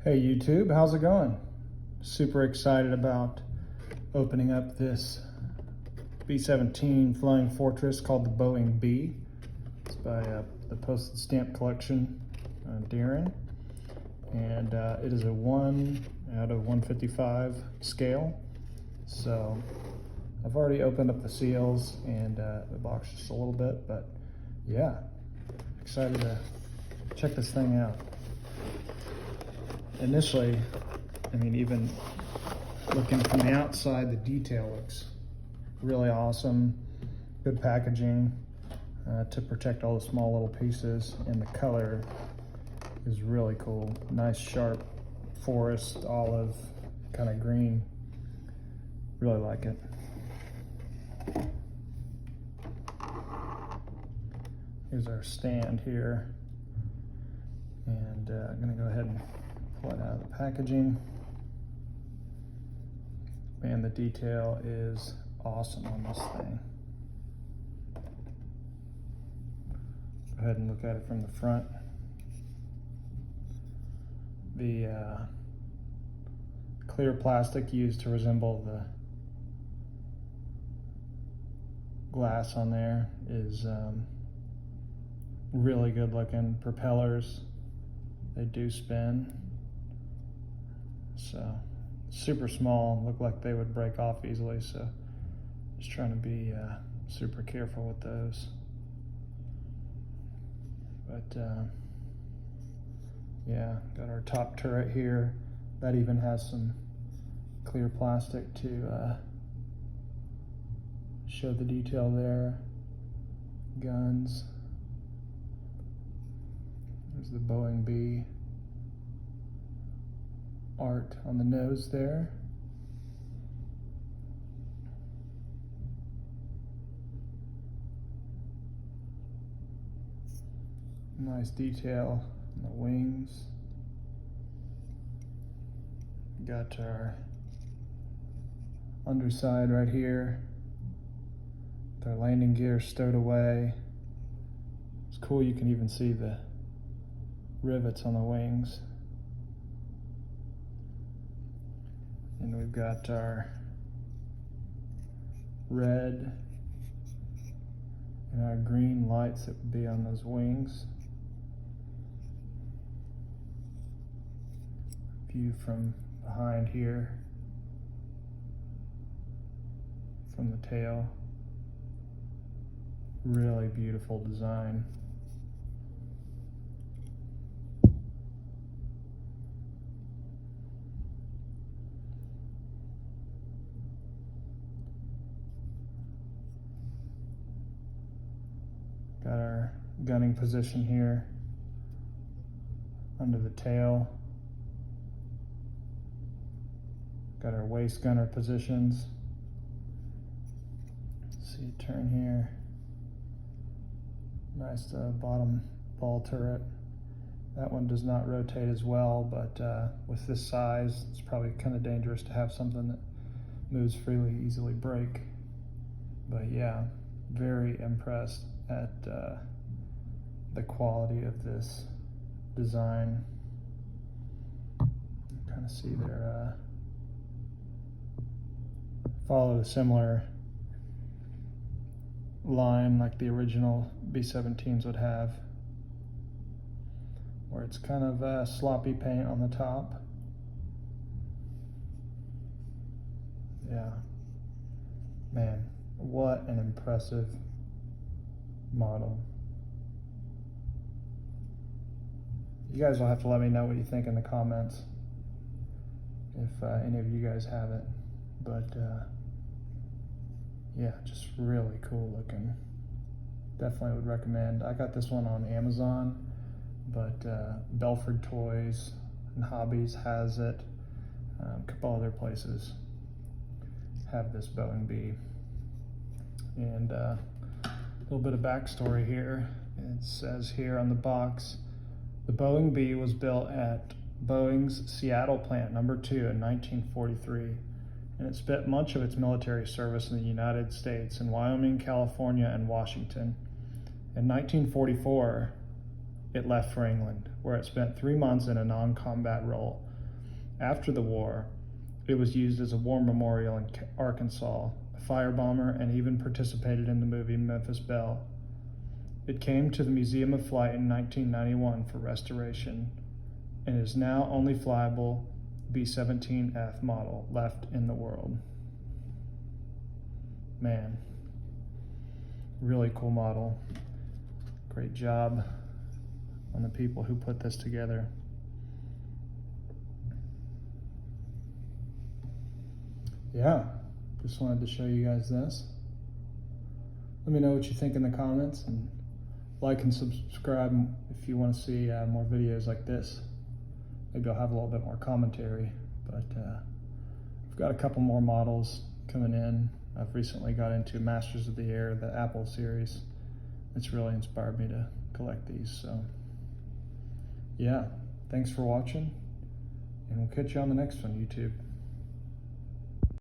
Hey YouTube, how's it going? Super excited about opening up this B-17 Flying Fortress called the Boeing B. It's by the Postage Stamp Collection, Darren. And it is a 1/155 scale. So I've already opened up the seals and the box just a little bit, but yeah, excited to check this thing out. Initially, even looking from the outside, the detail looks really awesome. Good packaging to protect all the small little pieces, and the color is really cool. Nice sharp forest olive kind of green. Really like it. Here's our stand here, and I'm gonna go ahead and pull it out of the packaging. Man, the detail is awesome on this thing. Go ahead and look at it from the front. The clear plastic used to resemble the glass on there is really good looking. Propellers, they do spin. So super small, look like they would break off easily, so just trying to be super careful with those. But yeah, got our top turret here. That even has some clear plastic to show the detail there. Guns. There's the Boeing B art on the nose there. Nice detail on the wings. Got our underside right here. With our landing gear stowed away. It's cool, you can even see the rivets on the wings. And we've got our red and our green lights that would be on those wings. View from behind here, from the tail. Really beautiful design. Got our gunning position here under the tail. Got our waist gunner positions. Let's see, turn here. Nice bottom ball turret. That one does not rotate as well, but with this size, it's probably kind of dangerous to have something that moves freely, easily break. But yeah, very impressed at the quality of this design. Kind of see their follow a similar line like the original B-17s would have, where it's kind of sloppy paint on the top. Yeah, man, what an impressive model. You guys will have to let me know what you think in the comments if any of you guys have it, but yeah, just really cool looking. Definitely would recommend. I got this one on Amazon, but Belford Toys and Hobbies has it. A couple other places have this Boeing B. And a little bit of backstory here. It says here on the box, the Boeing B was built at Boeing's Seattle plant number 2 in 1943. And it spent much of its military service in the United States in Wyoming, California, and Washington. In 1944, it left for England, where it spent 3 months in a non-combat role After the war, it was used as a war memorial in Arkansas, a fire bomber, and even participated in the movie Memphis Belle. It came to the Museum of Flight in 1991 for restoration and is now only flyable B-17F model left in the world. Man, really cool model. Great job on the people who put this together. Yeah, just wanted to show you guys this. Let me know what you think in the comments, and like and subscribe if you want to see more videos like this. Maybe I'll have a little bit more commentary, but I've got a couple more models coming in. I've recently got into Masters of the Air, the Apple series. It's really inspired me to collect these. So yeah, thanks for watching, and we'll catch you on the next one, YouTube.